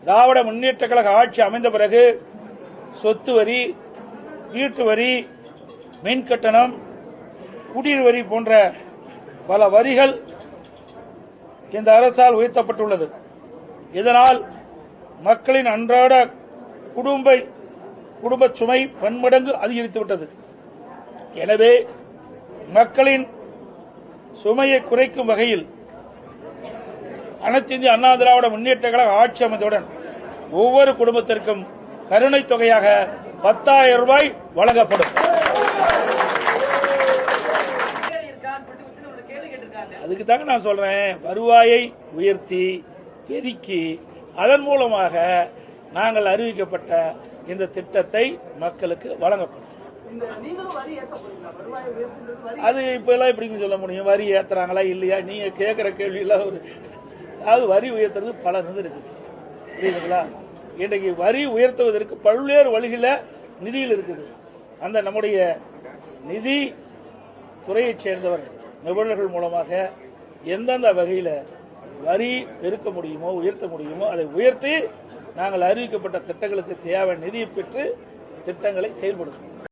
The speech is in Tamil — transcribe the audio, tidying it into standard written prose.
திராவிட முன்னேற்ற கழக ஆட்சி அமைந்த பிறகு சொத்து வரி, வீட்டு வரி, மின் கட்டணம், குடிநீர் வரி போன்ற பல வரிகள் இந்த அரசால் உயர்த்தப்பட்டுள்ளது. இதனால் மக்களின் அன்றாட குடும்ப சுமை பன்மடங்கு அதிகரித்துவிட்டது. எனவே மக்களின் சுமையை குறைக்கும் வகையில் அனைத்து இந்திய அண்ணா திராவிட முன்னேற்ற கழக ஆட்சி அமைந்தவுடன் ஒவ்வொரு குடும்பத்திற்கும் கருணை தொகையாக 10,000 ரூபாய் வழங்கப்படும். அதுக்கு தாங்க நான் சொல்றேன், வருவாயை உயர்த்தி பெருக்கி அதன் மூலமாக நாங்கள் அறிவிக்கப்பட்ட இந்த திட்டத்தை மக்களுக்கு வழங்கப்படும். அது இப்ப எல்லாம் எப்படின்னு சொல்ல முடியும்? வரி ஏத்துறாங்களா இல்லையா? நீங்க கேட்கிற கேள்வியில அதாவது வரி உயர்த்துறது பல இருக்குது, புரியுதுங்களா? இன்றைக்கு வரி உயர்த்துவதற்கு பல்வேறு வழிகள நிதியில் இருக்குது. அந்த நம்முடைய நிதி துறையைச் சேர்ந்தவர்கள் நிபுணர்கள் மூலமாக எந்தெந்த வகையில் வரி பெருக்க முடியுமோ உயர்த்த முடியுமோ அதை உயர்த்தி நாங்கள் அறிவிக்கப்பட்ட திட்டங்களுக்கு தேவையான நிதியை பெற்று திட்டங்களை செயல்படுத்தும்.